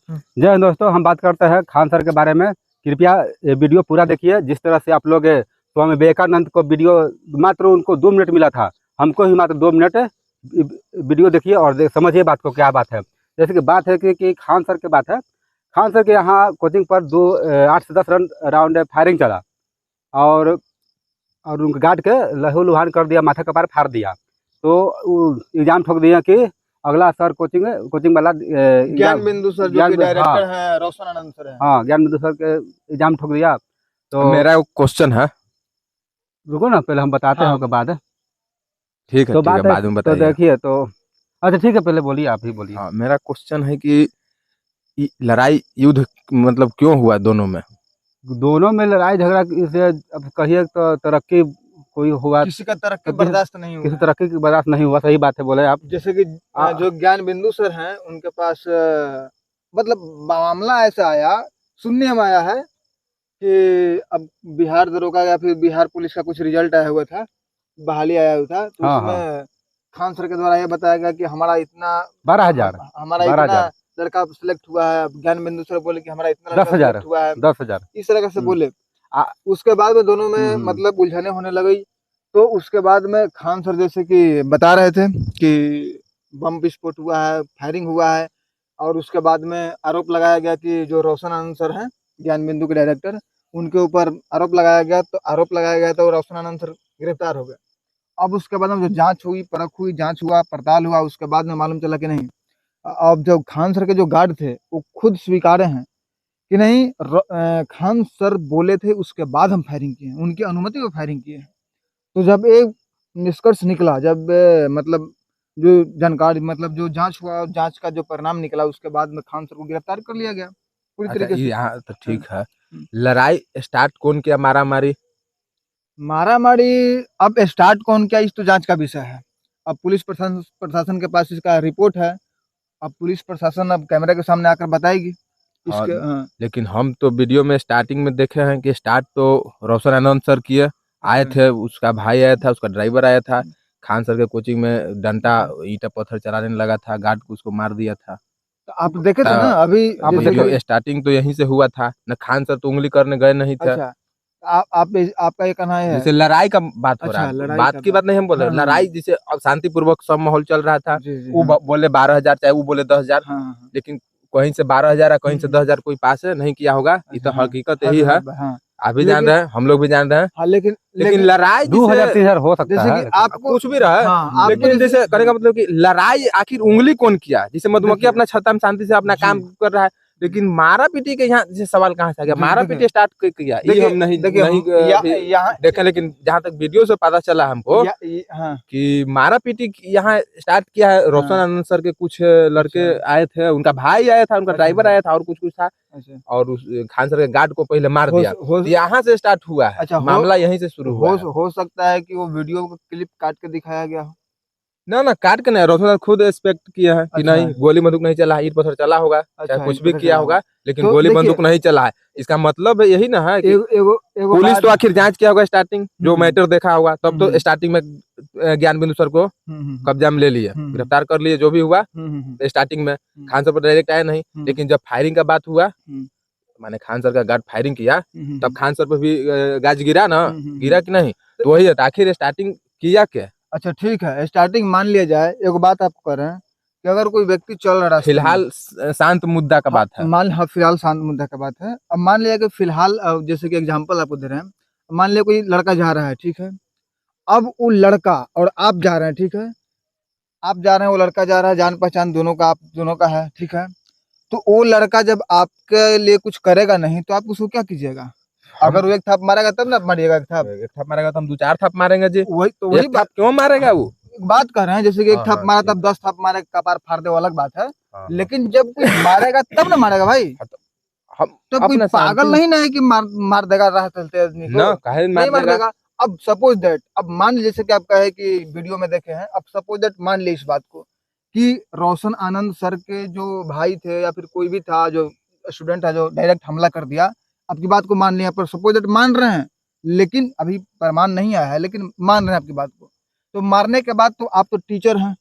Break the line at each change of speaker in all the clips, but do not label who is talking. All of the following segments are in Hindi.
जय हिंद दोस्तों, हम बात करते हैं खान सर के बारे में। कृपया ये वीडियो पूरा देखिए। जिस तरह से आप लोग स्वामी विवेकानंद को वीडियो मात्र उनको 2 मिनट मिला था, हमको ही मात्र 2 मिनट वीडियो देखिए और समझिए बात को, क्या बात है। जैसे कि बात है कि खान सर की बात है। खान सर के यहाँ कोचिंग पर 8 से 10 रन राउंड फायरिंग चला और उनके गार्ड के लहू लुहान कर दिया, माथा कपार फाड़ दिया। तो इल्ज़ाम ठोक दिया कि अगला सर कोचिंग वाला
ज्ञान बिंदु सर जो कि डायरेक्टर हैं, रोशन आनंद सर हैं।
हाँ, ज्ञान बिंदु सर के इल्ज़ाम ठोक दिया। तो
मेरा एक क्वेश्चन है।
रुको ना, पहले हम बताते हैं, उसके बाद
ठीक है,
तो
ठीक है, बाद में
तो
बताइए।
देखिए, तो अच्छा ठीक है, पहले बोलिए, आप ही बोलिए।
हाँ, मेरा क्वेश्चन है कि लड़ाई युद्ध मतलब क्यों हुआ दोनों में
लड़ाई झगड़ा इसे अब कहिए तो तरक्की कोई हुआ,
किसी का तरक्की बर्दाश्त नहीं हुआ,
किसी तरक्की की बर्दाश्त नहीं हुआ। सही बात है, बोले आप।
जैसे कि जो ज्ञान बिंदु सर हैं उनके पास मतलब मामला ऐसा आया, सुनने में आया है कि अब बिहार दरोगा या फिर बिहार पुलिस का कुछ रिजल्ट आया हुआ था, बहाली आया हुआ था, तो उसमें खान सर के द्वारा ये बताया गया कि हमारा इतना
12,000
हमारा इतना लड़का सिलेक्ट हुआ है। ज्ञान बिंदु सर बोले कि हमारा इतना
10,000
हुआ है,
10,000
इस तरह से बोले। उसके बाद में दोनों में मतलब उलझने होने लगी। तो उसके बाद में खान सर जैसे कि बता रहे थे कि बम विस्फोट हुआ है, फायरिंग हुआ है, और उसके बाद में आरोप लगाया गया कि जो रोशन आनंद सर हैं, ज्ञान बिंदु के डायरेक्टर, उनके ऊपर आरोप लगाया गया। तो रोशन आनंद सर गिरफ्तार हो गए। अब उसके बाद में जो जांच हुई, परख हुई, जांच हुआ, पड़ताल हुआ, उसके बाद में मालूम चला कि नहीं, अब जो खान सर के जो गार्ड थे वो खुद स्वीकारे हैं कि नहीं, खान सर बोले थे, उसके बाद हम फायरिंग किए, उनकी अनुमति में फायरिंग किए हैं। तो जब एक निष्कर्ष निकला, जब मतलब जो जानकारी, मतलब जो जांच हुआ, जांच का जो परिणाम निकला, उसके बाद में खान सर को गिरफ्तार कर लिया गया पूरी तरीके से।
यहाँ तो ठीक है। लड़ाई स्टार्ट कौन किया, मारामारी
अब स्टार्ट कौन किया, इस तो जांच का विषय है। अब पुलिस प्रशासन के पास इसका रिपोर्ट है। अब पुलिस प्रशासन अब कैमरे के सामने आकर बताएगी इसके।
लेकिन हम तो वीडियो में स्टार्टिंग में देखे हैं कि स्टार्ट तो रोशन आनंद सर किए, आए थे, उसका भाई आया था, उसका ड्राइवर आया था, खान सर के कोचिंग में डंडा ईंटा पत्थर चलाने लगा था, गार्ड को उसको मार दिया था।
तो आप देखे थे ना अभी,
वीडियो स्टार्टिंग तो यहीं से हुआ था ना, खान सर तो उंगली करने गए नहीं थे।
अच्छा, आपका ये कहना है
जैसे लड़ाई का बात हो रहा है, बात की बात नहीं हम बोल रहे, लड़ाई जैसे शांतिपूर्वक सब माहौल चल रहा था। वो बोले 12,000, चाहे वो बोले 10,000, लेकिन कहीं से 12,000 कहीं से 10,000 कोई पास है नहीं किया होगा। ये तो हकीकत यही है, आप भी जान रहे हैं, हम लोग भी जान रहे हैं। लेकिन लड़ाई
2,000-3,000 हो सकता है,
आप कुछ भी रहा,
लेकिन जैसे कहने का मतलब कि लड़ाई आखिर उंगली कौन किया। जैसे मधुमक्खी अपना छत्ता में शांति से अपना काम कर रहा है, लेकिन मारा पीटी के यहाँ जैसे सवाल कहाँ से आ गया, मारा पीटी स्टार्ट किया, ये हम नहीं देखे। लेकिन जहाँ तक वीडियो से पता चला हमको कि मारा पीटी यहाँ स्टार्ट किया है। रोशन आनंद सर के कुछ लड़के आए थे, उनका भाई आया था, उनका ड्राइवर आया था, और कुछ था, और उस खान सर के गार्ड को पहले मार दिया। यहाँ से स्टार्ट हुआ है, मामला यहीं से शुरू हुआ।
हो सकता है कि वो वीडियो को क्लिप काट के दिखाया गया हो।
ना काट के नहीं, रोशन खुद एक्सपेक्ट किया है कि नहीं, गोली बंदूक नहीं चला है, ईंट पत्थर चला होगा, चाहे कुछ भी किया होगा, लेकिन गोली बंदूक नहीं चला है। इसका मतलब यही ना है कि पुलिस तो आखिर जांच किया होगा, स्टार्टिंग जो मैटर देखा होगा, तब तो स्टार्टिंग में ज्ञान बिंदु सर को कब्जा में ले लिए, गिरफ्तार कर लिए, जो भी हुआ। स्टार्टिंग में खान सर पर डायरेक्ट आया नहीं, लेकिन जब फायरिंग का बात हुआ, माने खान सर का गार्ड फायरिंग किया, तब खान सर पर भी गाज गिरा ना, गिरा कि नहीं, तो वही है। आखिर स्टार्टिंग किया क्या?
अच्छा ठीक है, स्टार्टिंग मान लिया जाए। एक बात आपको कर रहे हैं कि अगर कोई व्यक्ति चल रहा है,
फिलहाल शांत मुद्दा का बात है,
फिलहाल शांत मुद्दा का बात है। अब मान लिया कि फिलहाल, जैसे कि एग्जांपल आपको दे रहे हैं, मान लिया कोई लड़का जा रहा है, ठीक है। अब वो लड़का और आप जा रहे हैं, ठीक है, आप जा रहे हैं, वो लड़का जा रहा है, जान पहचान दोनों का, आप दोनों का है, ठीक है। तो वो लड़का जब आपके लिए कुछ करेगा नहीं, तो आप उसको क्या कीजिएगा? अगर वो एक थप मारेगा तब ना आप मारिएगा, एक थप
मारेगा तो हम 2-4 थप मारेंगे जी।
वही
बात क्यों मारेगा वो,
बात कर रहे हैं। जैसे कि एक थप मारा तब 10 थप मारे, कपार फाड़ दे, वो अलग बात है। लेकिन जब कोई मारेगा तब ना मारेगा भाई। तो कोई पागल नहीं ना है कि मार देगा राह चलते आदमी को, नहीं मार देगा। अब सपोज दैट, अब मान लीजिए, जैसे कि आप कहे कि वीडियो में देखे हैं, अब सपोज दैट मान लीजिए इस बात को कि रोशन आनंद सर के जो भाई थे या फिर कोई भी था, जो स्टूडेंट था, जो डायरेक्ट हमला कर दिया। आपकी बात को मान लिया, पर सपोज दैट मान रहे हैं, लेकिन अभी प्रमाण नहीं आया है, लेकिन मान रहे हैं आपकी बात को। तो मारने के बाद तो आप तो टीचर हैं,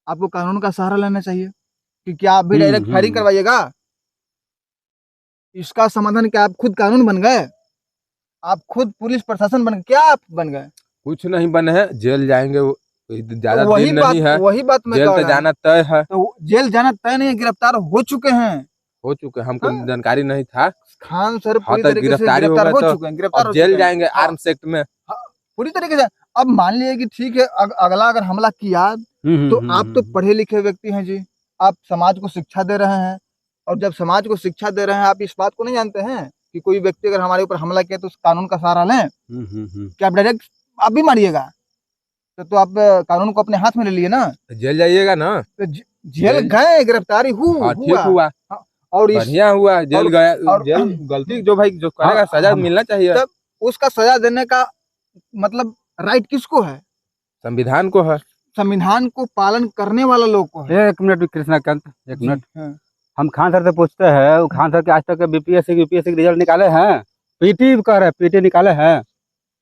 आपको कानून का सहारा लेना चाहिए कि क्या आप भी डायरेक्ट फायरिंग करवाइएगा? इसका समाधान क्या आप खुद कानून बन गए? आप खुद पुलिस प्रशासन बन गए? क्या आप बन गए?
कुछ नहीं बने हैं, जेल जाएंगे, वो ज्यादा
तो
दिन नहीं है,
वही बात मैं
जेल
कह
तो
रहा हूं।
जाना तय है।
तो जेल जाना तय नहीं है, गिरफ्तार हो चुके हैं।
हो चुके, हमको
हाँ?
जानकारी नहीं था।
खान सर
हाँ,
पूरी
तो
तरीके से
गिरफ्तारी
गिरफ्तार
होगा
हो
तो
चुके हैं, गिरफ्तार
अब
हो
जेल
चुके हैं।
जाएंगे
हाँ,
आर्म्स एक्ट में।
हाँ, पूरी तरीके से। अब मान लीजिए कि ठीक है, अगला अगर हमला किया तो आप तो पढ़े लिखे व्यक्ति हैं जी, आप समाज को शिक्षा दे रहे हैं, और जब समाज को शिक्षा दे रहे हैं, आप इस बात को नहीं जानते हैं कि कोई व्यक्ति अगर हमारे ऊपर हमला किया तो उस कानून का सहारा लें? कि आप डायरेक्ट आप भी मारिएगा? तो आप कानून को अपने हाथ में ले लिए ना।
जेल जाइएगा ना।
तो जेल गए, गिरफ्तारी
हाँ, ठीक हुआ,
हाँ, और इस
बढ़िया हुआ, जेल
और,
गया।
और
जेल गलती जो भाई जो करेगा सजा मिलना चाहिए।
तब उसका सजा देने का मतलब राइट किसको है?
संविधान को है।
संविधान को पालन करने वाला लोग को है।
एक मिनट कृष्णाकांत, एक मिनट।
हाँ।
हम खान सर से पूछते हैं, वो खान सर के आज तक बीपीएससी यूपीएससी के रिजल्ट निकाले हैं? पीटी कर रहे, पीटी निकाले हैं?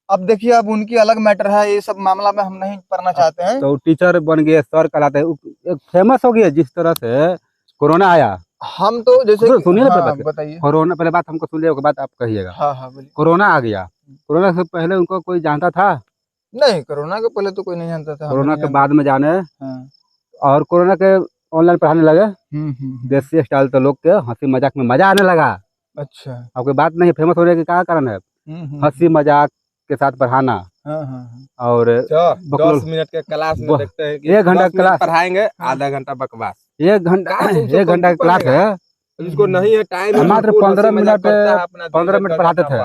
अब देखिए, अब उनकी अलग मैटर है, ये सब मामला में हम नहीं पढ़ना चाहते हैं।
तो टीचर बन गए, सर कहलाते हैं, एक फेमस हो गया। जिस तरह से कोरोना आया,
हम तो जैसे
सुनिए ना,
हाँ,
पहले
बताइए।
कोरोना, पहले बात हमको सुन लिया, उसके बाद आप कहिएगा।
हाँ हाँ, बोलिए।
कोरोना आ गया, कोरोना से पहले उनको कोई जानता था?
नहीं, कोरोना के पहले तो कोई नहीं जानता था, हम
कोरोना
नहीं
के बाद में जाने,
हाँ।
और कोरोना के ऑनलाइन पढ़ाने लगे।
हम्म।
देसी स्टाइल तो लोग के हंसी मजाक में मजा आने लगा।
अच्छा।
आपकी बात नहीं, फेमस होने के क्या कारण है? हंसी मजाक के साथ पढ़ाना।
हाँ।
और
10 मिनट के क्लास में देखते हैं कि
1 घंटा
10 मिनट
क्लास
पढ़ाएंगे, आधा घंटा बकवास।
1 घंटा क्लास है,
जिसको नहीं है टाइम,
मात्र 15 मिनट 15 मिनट पढ़ाते थे।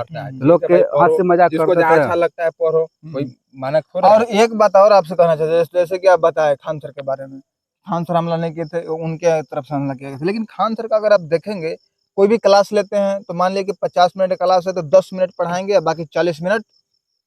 लोग के हंसी मजाक
जिसको
करते
जहाँ
थे।
अच्छा लगता है पढ़ो, कोई माना खोर।
और एक बात और आपसे कहना चाहते हैं, जैसे कि आप बताए खान सर के बारे में, खान सर हमला नहीं किए थे, उनके तरफ से हमला किया गया था। लेकिन खान सर का अगर आप देखेंगे, कोई भी क्लास लेते हैं तो मान लिया कि 50 मिनट का क्लास है तो 10 मिनट पढ़ाएंगे, बाकी 40 मिनट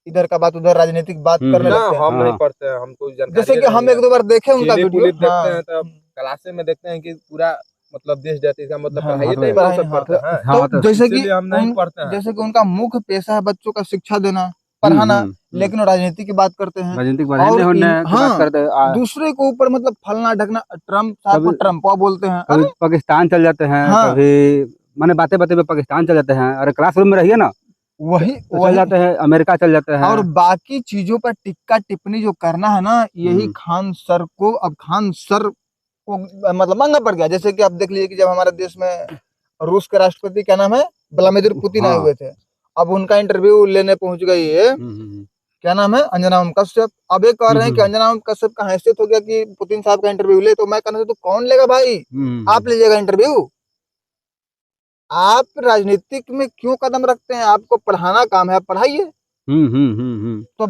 इधर का बात उधर राजनीतिक बात करने
ना,
लगते हैं।
हम नहीं
हाँ।
पढ़ते हैं, हमको जानकारी
जैसे कि
नहीं
हम
है।
1-2 बार देखे उनका
टीवी
वीडियो।
देखते
हाँ।
हैं तब क्लासे में देखते हैं कि पूरा मतलब देश जाति का मतलब
हाँ,
पढ़ाई
हाँ,
नहीं
पढ़ाई
सब
नहीं,
पढ़ते हैं।
हाँ,
तो जैसे कि
इसीलिए हम नहीं पढ़ते हैं।
जैसे कि उनका मुख्य पेशा है बच्चों का शिक्षा देना, पढ़ाना, लेकिन वो राजनीति की बात करते हैं।
राजनीतिक
और
बढ़ाने होने की
हाँ,
बात करते हैं।
दूसरे के ऊपर मतलब फलना ढकना, ट्रम्प साहब को
कभी-
ट्रम्पा बोलते हैं।
कभी पाकिस्तान चल जाते हैं,
हाँ।
कभी माने बातें बातें में पाकिस्तान चल जाते हैं। अरे क्लासरूम में रहिए ना,
वही
तो चल जाते हैं, अमेरिका चल जाते हैं।
और बाकी चीजों पर टिक्का टिप्पणी जो करना है ना, यही खान सर को, अब खान सर को मतलब महंगा पड़ गया। जैसे कि आप देख लीजिए कि जब हमारे देश में रूस के राष्ट्रपति क्या नाम है, व्लादिमीर पुतिन आए हुए थे, अब उनका इंटरव्यू लेने पहुंच गई है, क्या नाम है, अंजना ओम कश्यप। अब ये कह रहे हैं कि अंजना ओम कश्यप का हैसियत हो गया कि पुतिन साहब का इंटरव्यू ले, तो मैं कहना तो कौन लेगा भाई? आप लीजिएगा इंटरव्यू। आप राजनीतिक में क्यों कदम रखते हैं? आपको पढ़ाना काम है, पढ़ाइए। तो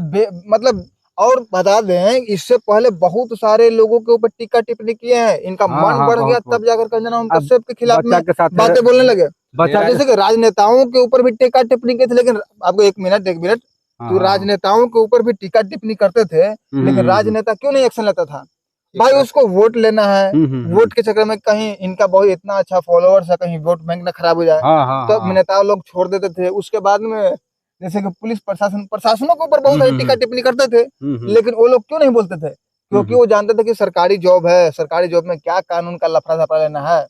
मतलब और बता दें, इससे पहले बहुत सारे लोगों के ऊपर टीका टिप्पणी किए हैं, इनका मन बढ़ गया तब जाकर अंजना ओम कश्यप के खिलाफ में बातें बोलने लगे। जैसे कि राजनेताओं के ऊपर भी टीका टिप्पणी की थी, लेकिन आपको एक मिनट तो राजनेताओं के ऊपर भी टीका टिप्पणी करते थे, लेकिन राजनेता क्यों नहीं एक्शन लेता था? भाई उसको वोट लेना है, वोट के चक्कर में कहीं इनका बहुत इतना अच्छा फॉलोअर्स है, कहीं वोट बैंक ना खराब हो जाए, तो नेता लोग छोड़ देते थे। उसके बाद में जैसे कि पुलिस प्रशासनों के ऊपर बहुत सारी टीका टिप्पणी करते थे, लेकिन वो लोग क्यों नहीं बोलते थे? क्योंकि वो जानते थे कि सरकारी जॉब है, सरकारी जॉब में क्या कानून का लफड़ा झपड़ा लेना है,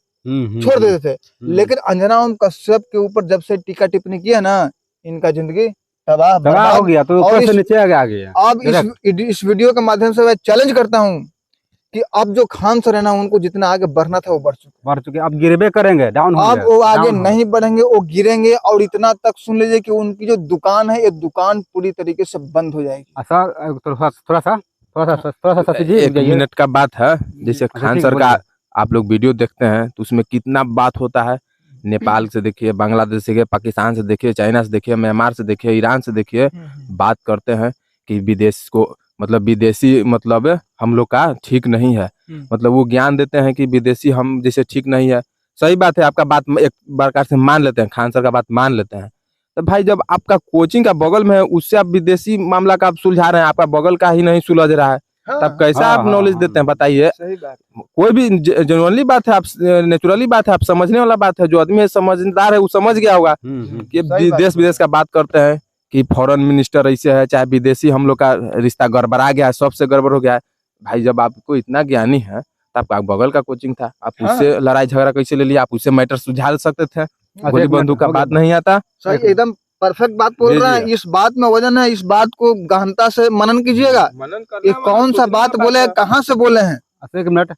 छोड़ देते थे। लेकिन अंजना ओम कश्यप के ऊपर जब से टीका टिप्पणी किया ना, इनका जिंदगी तबाह
हो गया, तो ऊपर से नीचे आ गया।
अब इस वीडियो के माध्यम से मैं चैलेंज करता हूँ कि अब जो खान सर है ना, उनको जितना आगे बढ़ना था वो बढ़ चुके,
अब गिरबे करेंगे, डाउन हो
अब वो आगे नहीं बढ़ेंगे, वो गिरेंगे। और इतना तक सुन लीजिए कि उनकी जो दुकान है, ये दुकान पूरी तरीके से बंद हो जाएगी।
सर थोड़ा सा जी,
एक मिनट का बात है। जैसे खान सर का आप लोग वीडियो देखते हैं तो उसमें कितना बात होता है, नेपाल से देखिए, बांग्लादेश से देखिए, पाकिस्तान से देखिए, चाइना से देखिए, म्यांमार से देखिए, ईरान से देखिए, बात करते हैं कि विदेश को मतलब विदेशी मतलब हम लोग का ठीक नहीं है। मतलब वो ज्ञान देते हैं कि विदेशी हम जैसे ठीक नहीं है। सही बात है, आपका बात एक प्रकार से मान लेते हैं, खान सर का बात मान लेते हैं। तो भाई जब आपका कोचिंग का बगल में है, उससे आप विदेशी मामला का आप सुलझा रहे हैं, आपका बगल का ही नहीं सुलझ रहा है, तब कैसा आप नॉलेज देते हैं बताइए? कोई भी जेन्युइनली बात है, आप नेचुरली बात है, आप समझने वाला बात है। जो आदमी समझदार है वो समझ गया होगा कि देश विदेश का बात करते हैं कि फॉरेन मिनिस्टर ऐसे है, चाहे विदेशी हम लोग का रिश्ता गड़बड़ा गया है, सबसे गड़बड़ हो गया है। भाई जब आपको इतना ज्ञानी है तो आपका बगल का कोचिंग था, आप उससे लड़ाई झगड़ा कैसे ले लिया? आप उससे मैटर सुलझा सकते थे। गोली
एक मिनट,
बंदूक का
हो गया।
बात नहीं आता।
सही एकदम परफेक्ट बात बोल
जी,
रहा
जी।
है। इस बात में वजन है, इस बात को गहनता से मनन कीजिएगा।
मनन
ये कौन सा बात बोले हैं, कहाँ से बोले हैं,
एक मिनट।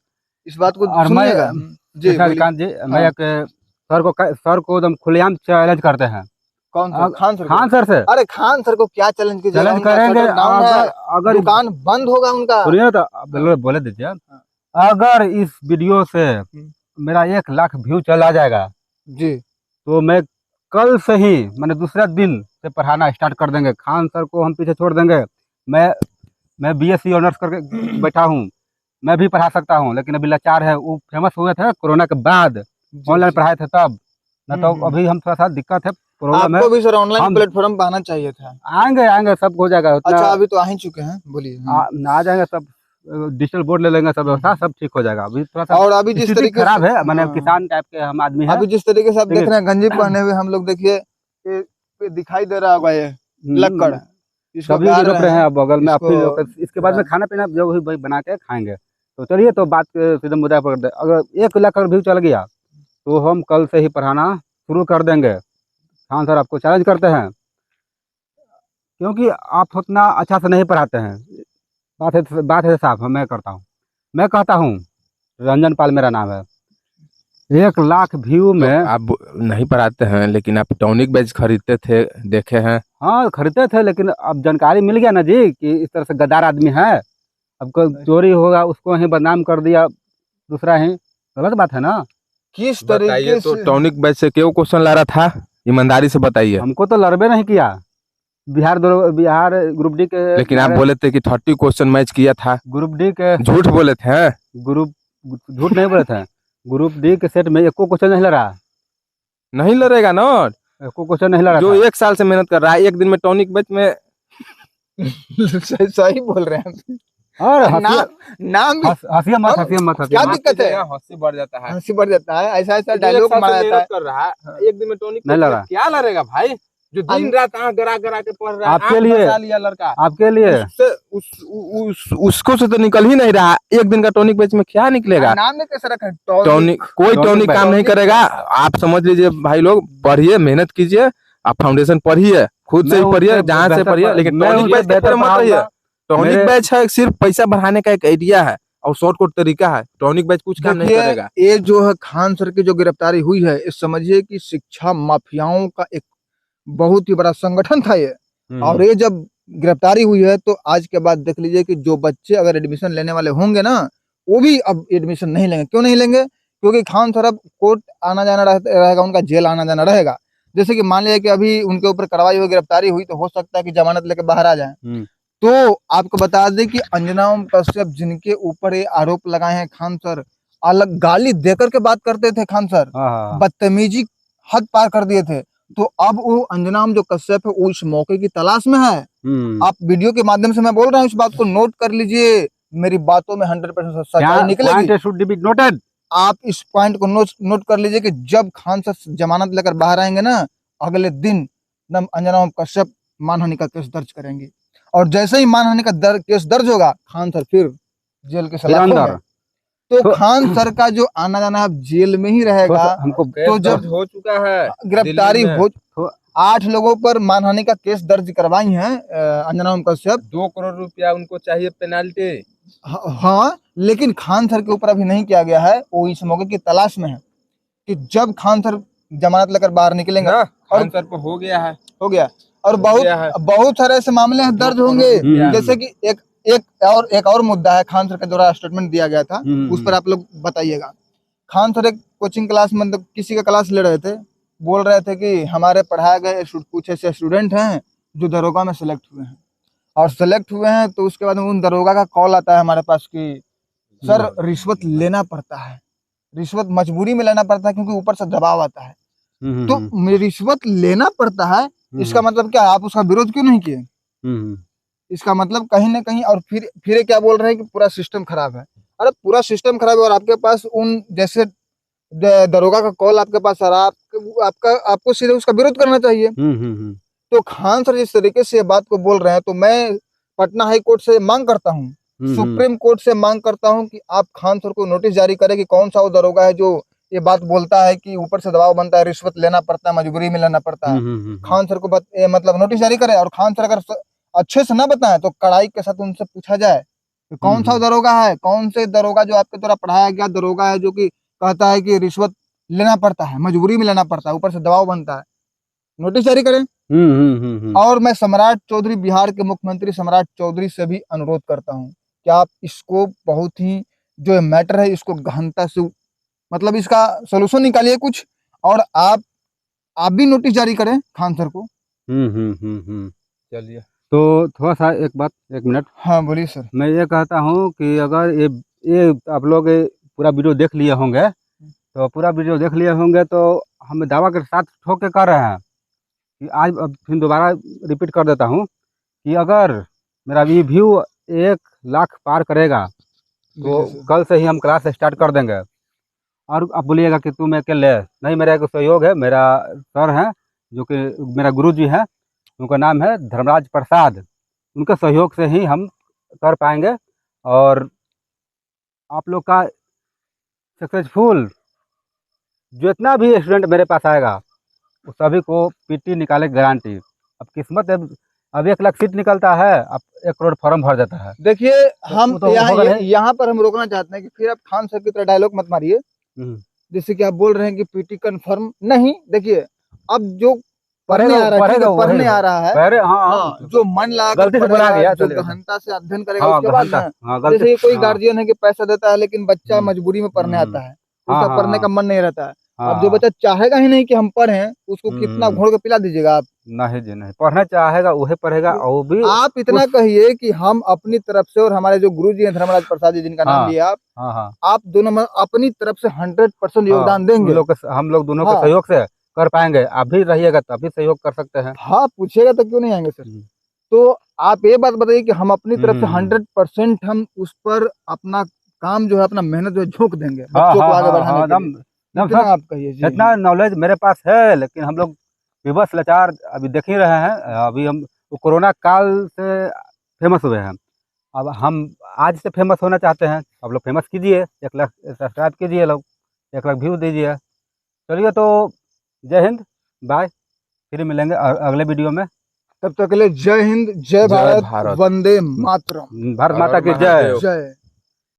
इस बात को
और मैं
सुनिएगा। जी बोलिए।
कृष्णकांत जी, मैं
हाँ।
एक सर को एकदम खुलेआम चैलेंज करते हैं।
कौन सर? खान सर को?
खान सर से
अरे खान सर को क्या चैलेंज कीजिएगा?
चैलेंज
उनका
करेंगे।
शटर डाउन है,
अगर
दुकान बंद होगा उनका।
सुनिए ना, तो आप बोले दीजिए। अगर इस वीडियो से मेरा 1 लाख व्यू चला जाएगा
जी
तो मैं कल से ही, मैंने दूसरे दिन से पढ़ाना स्टार्ट कर देंगे। खान सर को हम पीछे छोड़ देंगे। मैं बीएससी ऑनर्स करके बैठा हूँ, मैं भी पढ़ा सकता हूँ, लेकिन अभी लाचार है। वो फेमस हुए थे कोरोना के बाद, ऑनलाइन पढ़ाए थे तब, न तो अभी हम थोड़ा सा दिक्कत है, प्रॉब्लम है।
आपको भी सर ऑनलाइन
हम
प्लेटफॉर्म पे आना चाहिए था।
आएंगे सब हो जाएगा उतना।
अच्छा अभी तो आ ही चुके हैं, बोलिए।
आ जाएंगे सब, डिजिटल बोर्ड ले लेंगे, सब व्यवस्था सब ठीक हो जाएगा। अभी थोड़ा सा
और अभी जिस
स्थिति
तरीके
खराब
से,
है, मैंने
हाँ,
किसान टाइप के हम आदमी है।
अभी जिस तरीके से आप
ठीक
देख
है।
रहे हैं गंजी पहने हुए हम लोग, देखिए ये दिखाई दे रहा होगा, ये लक्कड़, इसको
सभी
गाड़
रोप रहे हैं बगल में।
इसको
फिर इसके बाद में खाना पीना जो भी भाई बना के खाएंगे। तो चलिए, तो बात सीधे मुद्दा पर करते हैं। अगर 1 लाख व्यू चल गया तो हम कल से ही पढ़ाना शुरू कर देंगे। हाँ सर, आपको चैलेंज करते हैं, क्योंकि आप उतना अच्छा से नहीं पढ़ाते हैं। बात है साहब, मैं करता हूँ, मैं कहता हूँ, रंजन पाल मेरा नाम है। 1 लाख व्यू
तो
में
आप नहीं पढ़ाते हैं, लेकिन आप टॉनिक बैच खरीदते थे, देखे हैं।
हाँ खरीदते थे, लेकिन अब जानकारी मिल गया ना जी कि इस तरह से गद्दार आदमी है। अब कोई चोरी होगा उसको ही बदनाम कर दिया, दूसरा ही, गलत बात है ना।
किस
बताइए
तरीके
तो
से।
टॉनिक बैच से क्यों क्वेश्चन ला रहा था, ईमानदारी से बताइए।
हमको तो लड़बे नहीं किया। बिहार ग्रुप डी के,
लेकिन आप बोले थे कि 30 क्वेश्चन मैच किया था,
ग्रुप डी के
झूठ बोले थे।
ग्रुप झूठ नहीं बोले थे। ग्रुप डी के सेट में एको क्वेश्चन नहीं लड़ा,
नहीं लड़ेगा ना,
एको क्वेश्चन नहीं लड़ा
जो
था।
1 साल से मेहनत कर रहा है, एक दिन में टॉनिक बैच में।
सही बोल रहे हैं।
और
नाम भी
हंसिए मत, हंसिए मत,
क्या
हंसिए मत।
दिक्कत है?
हंसी बढ़ जाता है।
हंसी बढ़ जाता है, ऐसा ऐसा
जो 1
डायलॉग
साल से
मारा जाता
मेहनत
है।
कर रहा है, एक दिन में टॉनिक
नहीं
बैच में
लड़ा।
क्या लड़ेगा भाई, जो दिन रात आँख गरा गरा के पढ़ रहा है।
आपके
8
लिए-
साल या लड़का,
आपके लिए
उससे उसको से तो निकल ही नहीं रहा। एक दिन का टॉनिक बैच में क्या निकलेगा।
नाम में कैसे रखा है?
टॉनिक, कोई टॉनिक
बैच।
काम नहीं करेगा। आप समझ लीजिए भाई लोग, पढ़िए, मेहनत कीजिए, आप फाउंडेशन पढ़िए, खुद से ही
मैं
पढ़िए,
उससे
जहाँ से
बेहतर
पढ़िए,
पढ़-
लेकिन
मैं
टॉनिक
उससे
बैच के
बेहतर
तरह मत
पढ़ाऊंगा।
रहिए। टॉनिक
मेरे-
बैच है, सिर्फ पैसा बढ़ाने का एक आइडिया है और शॉर्टकट तरीका है। टॉनिक बैच कुछ काम नहीं
देखिए,
करेगा।
ये जो है खान सर की जो गिरफ्तारी हुई है, इस समझिए कि शिक्षा माफियाओं का एक बहुत ही बड़ा संगठन था ये। और ये जब गिरफ्तारी हुई है तो आज के बाद देख लीजिए कि जो बच्चे अगर एडमिशन लेने वाले होंगे ना, वो भी अब एडमिशन नहीं लेंगे। क्यों नहीं लेंगे? क्योंकि खान सर अब कोर्ट आना जाना रहेगा, उनका जेल आना जाना रहेगा। जैसे कि मान लिया कि अभी उनके ऊपर कार्रवाई हुई, गिरफ्तारी हुई, तो हो सकता है कि जमानत लेके बाहर आ जाए। तो आपको बता दें कि अंजना ओम कश्यप जिनके ऊपर ये आरोप लगाए हैं खान सर, अलग गाली देकर के बात करते थे खान सर, बदतमीजी हद पार कर दिए थे। तो अब वो अंजना ओम जो कश्यप है वो इस मौके की तलाश में है। आप वीडियो के माध्यम से मैं बोल रहा हूँ, इस बात को नोट कर लीजिए, मेरी बातों में 100% सच्चाई निकलेगी। आप इस पॉइंट को नोट कर लीजिए कि जब खान सर जमानत लेकर बाहर आएंगे ना, अगले दिन अंजना ओम कश्यप मानहानि का केस दर्ज करेंगे। और जैसे ही मानहानि का केस दर्ज होगा, खान सर फिर जेल के सलाखों में। तो खान सर का जो आना जाना अब जेल में ही रहेगा।
हमको
तो जब
हो चुका है,
गिरफ्तारी हो 8 लोगों पर मानहानि का केस दर्ज करवाई है अंजना ओम कश्यप।
2 करोड़ रुपया उनको चाहिए पेनाल्टी।
हाँ, लेकिन खान सर के ऊपर अभी नहीं किया गया है। वो इस मौके की तलाश में है कि जब खान सर जमानत लेकर बाहर निकलेंगे।
खान सर को हो गया है,
हो गया। और बहुत सारे ऐसे मामले हैं दर्ज होंगे। जैसे कि एक और मुद्दा है, खान सर के द्वारा स्टेटमेंट दिया गया था, उस पर आप लोग बताइएगा। खान सर एक कोचिंग क्लास में, मतलब किसी का क्लास ले रहे थे, बोल रहे थे कि हमारे पढ़ाए गए कुछ ऐसे स्टूडेंट हैं जो दरोगा में सेलेक्ट हुए हैं, और सेलेक्ट हुए हैं तो उसके बाद उन दरोगा का कॉल आता है हमारे पास कि सर रिश्वत लेना पड़ता है, रिश्वत मजबूरी में लेना पड़ता है क्योंकि ऊपर से दबाव आता है। तो रिश्वत लेना पड़ता है, इसका मतलब क्या? आप उसका विरोध क्यों नहीं किए? इसका मतलब कहीं ना कहीं। और फिर क्या बोल रहे हैं कि पूरा सिस्टम खराब है। अरे पूरा सिस्टम खराब है और आपके पास उन जैसे दरोगा का कॉल आपके पास आ रहा है, आपको सीधे उसका विरोध करना चाहिए। तो खान सर जिस तरीके से बात को बोल रहे हैं, तो मैं पटना हाई कोर्ट से मांग करता हूँ, सुप्रीम कोर्ट से मांग करता हूँ कि आप खान सर को नोटिस जारी करें कि कौन सा वो दरोगा है जो ये बात बोलता है कि ऊपर से दबाव बनता है, रिश्वत लेना पड़ता है, मजबूरी में लेना पड़ता है। खान सर को मतलब नोटिस जारी करे, और खान सर अगर अच्छे से ना बताए तो कड़ाई के साथ उनसे पूछा जाए कि कौन सा दरोगा है, कौन से दरोगा जो आपके द्वारा पढ़ाया गया दरोगा है जो कि कहता है कि रिश्वत लेना पड़ता है, मजबूरी में लेना पड़ता है, ऊपर से दबाव बनता है, नोटिस जारी करें। और मैं सम्राट चौधरी, बिहार के मुख्यमंत्री सम्राट चौधरी से भी अनुरोध करता हूँ कि आप इसको बहुत ही जो मैटर है इसको गहनता से मतलब इसका सोल्यूशन निकालिए कुछ, और आप भी नोटिस जारी करें खान सर को।
चलिए,
तो थोड़ा सा एक बात, 1 मिनट।
हाँ बोलिए सर।
मैं ये कहता हूँ कि अगर ये आप लोग पूरा वीडियो देख लिए होंगे, तो पूरा वीडियो देख लिए होंगे तो हम दावा के साथ ठोक के कर रहे हैं कि आज अब फिर दोबारा रिपीट कर देता हूँ कि अगर मेरा व्यू 1 लाख पार करेगा तो कल से ही हम क्लास स्टार्ट कर देंगे। और आप बोलिएगा कि तुम अकेले नहीं, मेरा एक सहयोग है, मेरा सर हैं जो कि मेरा गुरुजी हैं, उनका नाम है धर्मराज प्रसाद, उनके सहयोग से ही हम कर पाएंगे। और आप लोग का सक्सेसफुल जितना भी स्टूडेंट मेरे पास आएगा उस सभी को पीटी निकाले गारंटी। अब किस्मत अब 1 लाख सीट निकलता है, अब 1 करोड़ फॉर्म भर जाता है।
देखिए हम
तो
यहाँ पर हम रोकना चाहते हैं कि फिर आप खान सर की तरह डायलॉग मत मारिए, जैसे कि आप बोल रहे हैं कि पीटी कंफर्म नहीं। देखिए अब जो पढ़ने आ रहा है, पढ़ने आ रहा है, हाँ, जो मन लगा
गलती से बोला गया,
जो गहनता से अध्ययन करेगा उसके बाद ना, जैसे कोई गार्जियन है कि पैसा देता है लेकिन बच्चा मजबूरी में पढ़ने आता है, उसका पढ़ने का मन नहीं रहता है। अब जो बच्चा चाहेगा ही नहीं कि हम पढ़ें, उसको कितना घोड़ के पिला दीजिएगा आप?
नहीं जी नहीं, पढ़ना चाहेगा वही पढ़ेगा। और भी
आप इतना कहिए कि हम अपनी तरफ से, और हमारे जो गुरु जी हैं धर्मराज प्रसाद जी जिनका नाम लिया आप दोनों में अपनी तरफ से 100% योगदान देंगे।
हम लोग दोनों के सहयोग से कर पाएंगे। आप भी रहिएगा तभी सहयोग कर सकते हैं।
हाँ पूछिएगा तो क्यों नहीं आएंगे सर। तो आप ये बात बताइए कि हम अपनी तरफ से 100% हम उस पर अपना काम जो है, अपना मेहनत जो है झोंक देंगे बच्चों को आगे बढ़ाने के लिए। इतना आप कहिए।
इतना नॉलेज मेरे पास है, लेकिन हम लोग विवश लाचार अभी देख ही रहे हैं। अभी हम कोरोना काल से फेमस हुए हैं, अब हम आज से फेमस होना चाहते हैं। आप लोग फेमस कीजिए, 1 लाख सब्सक्राइब कीजिए, लोग 1 लाख व्यू दीजिए। चलिए तो जय हिंद, बाय, फिर मिलेंगे अगले वीडियो में।
तब तक के लिए जय हिंद, जय भारत, वंदे मातरम,
भारत माता की जय।